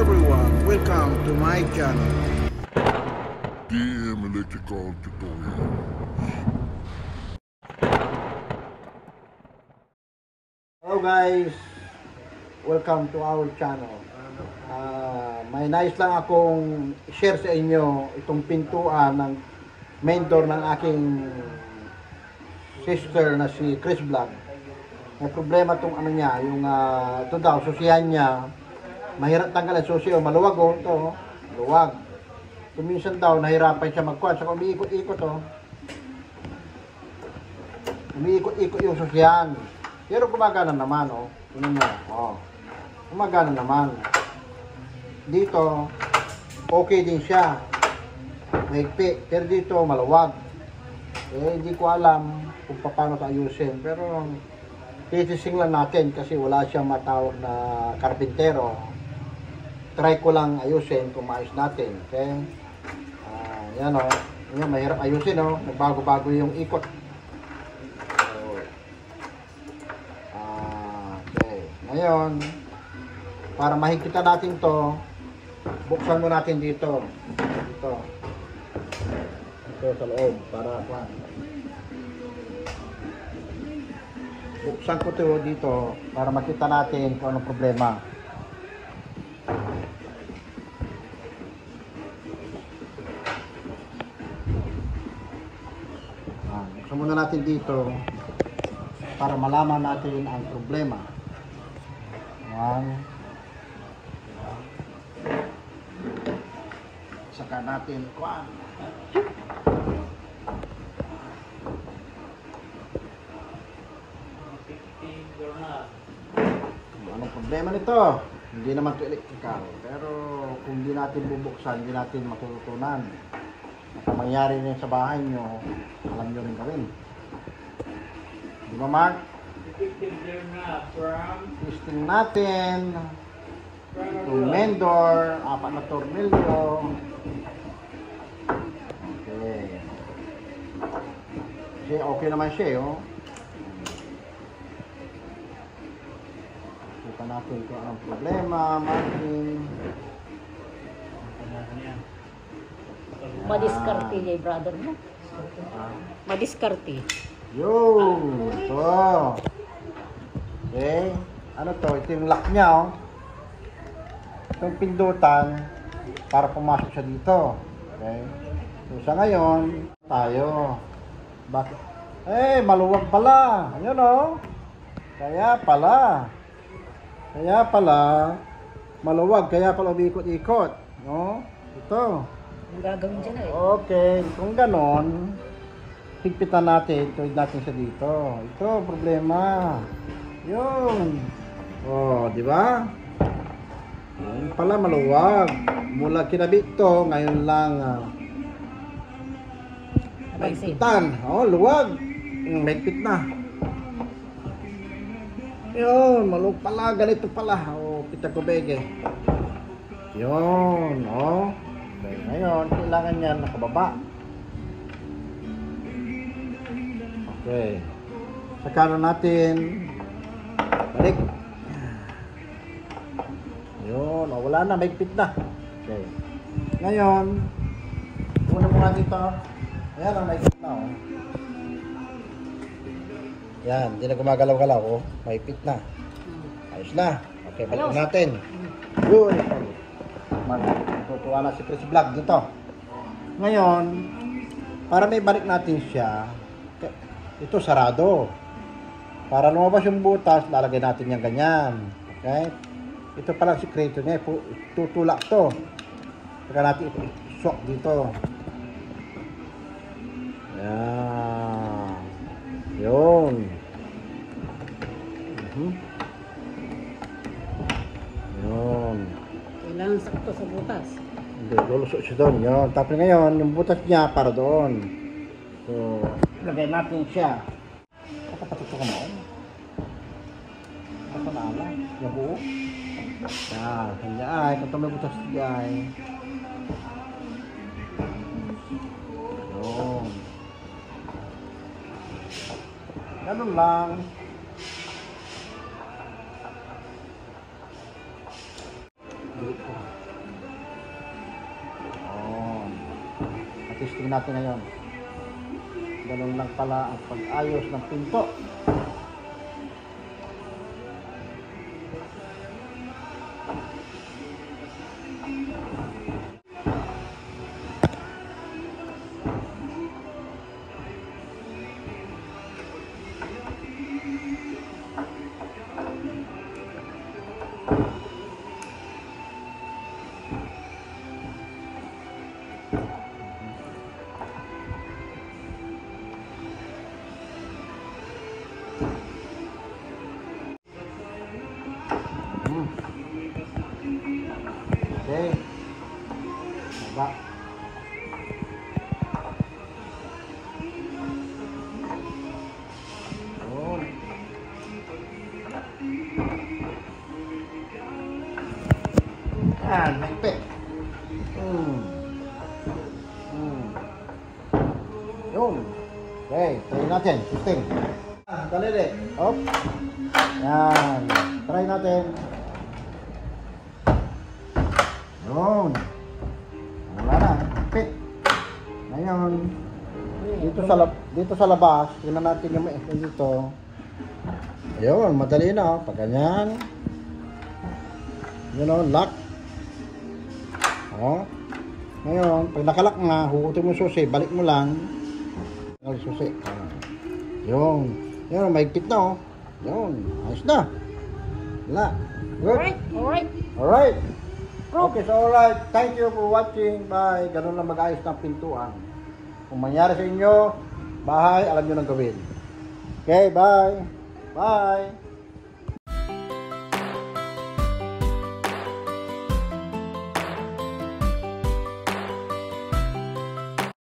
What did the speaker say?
everyone, welcome to my channel. DM Electrical Tutorial. Hello guys, welcome to our channel. May nais lang akong share sa inyo itong pintuan ng main door ng aking sister na si Chris Vlog. May problema tong ano niya, yung ito daw, susihan niya. Mahirap tanggalin susiyo, maluwag oh, ito, maluwag. Kuminsan daw, nahirapan siya magkuhan. Saka umiikot-ikot oh. Umiikot-ikot yung susihan. Pero gumagana naman oh. Tingnan mo, oh. Gumagana naman. Dito, okay din siya. Mahigpit. Pero dito, maluwag. Hindi ko alam kung paano sa ayusin. Pero, titising lang natin kasi wala siyang matawag na karpintero. Try ko lang ayusin kung maayos natin. Okay? Yan o. Yan, mahirap ayusin o. Nagbago-bago yung ikot. So, okay. Ngayon, para mahigpitan natin to, buksan mo natin dito. Dito. Ito sa loob. Para buksan ko ito dito para makita natin kung anong problema. Buksan muna natin dito para malaman natin ang problema. Saka natin kuan. Anong problema nito? Hindi naman ito electrical. Pero kung hindi natin bubuksan, hindi natin matutunan. At mangyari rin sa bahay nyo, alam nyo rin gawin. Di ba, Mark? Testing natin. Itong main door, 4 na tornilyo. Okay. Kasi okay naman siya, oh. Kita natin kung anong problema, marking. Madiskarte niya, brother mo. Madiskarte. Yo! Ito. Okay. Ano to? Ito yung lock niya, oh. Itong pindutan para pumasok siya dito. Okay. So, sa ngayon, tayo. Bakit? Eh, maluwag pala. Ayun, oh. Kaya pala, maluwag, kaya pala umiikot-ikot, no? Ito. Ang gagawin dyan eh. Okay, kung ganon, higpitan natin, tuwid natin siya dito. Ito, problema. Yun. Oh, di ba? Yun pala, maluwag. Mula kinabit to, ngayon lang, higpitan. Oh, luwag. Mahigpit na. Yun, maluwag pala, ganito pala. Oh, kita ko bege. Yun, oh. Okay, ngayon, kailangan yan nakababa. Okay. Saka na natin balik. Yun, oh, wala na, mahigpit na. Okay. Ngayon, muna muna dito. Ayan, ang mahigpit na, oh. Yan, hindi na gumagalaw-galaw, oh. Mahigpit na. Ayos na. Okay, balik natin. Yun. Tutuwa na si Chris Vlog dito. Ngayon, para may balik natin siya, ito sarado. Para lumabas yung butas, lalagay natin yung ganyan. Okay? Ito palang sikreto niya. Tutulak to. Saka natin isok dito. Yan. Yun. Yun. Kailangan sakto sa butas. Hindi, lulusok siya doon. Yun. Tapos ngayon, yung butas niya para doon. So, lagay natin siya. Kapatutukan mo. Kapanala. Yung buo. Yan. Kanya ay. Kung may butas niya ay. Yun. Ganun lang. Dito. Testing natin ngayon. Ganun lang pala ang pag-ayos ng pinto. Okay. Baba. Yun. Yan, higpit. Yun. Okay, try natin. Testing. Dalili. Op. Yan. Try natin. Yun. Wala na. Higpit. Ngayon, dito sa labas, tingnan natin yung may dito. Ayun, madali na. Pag ganyan. Yun o, lock. O. Ngayon, pag nakalak nga, hukutin mo yung susi, balik mo lang. Yung susi. Yun. Yun, mahigpit na o. Yun, ayos na. Wala. Good. Alright. Alright. Okay, so alright. Thank you for watching. Bye. Ganun lang mag-ayos ng pintuan. Kung mangyari sa inyo, bahay, alam nyo nang gawin. Okay, bye. Bye.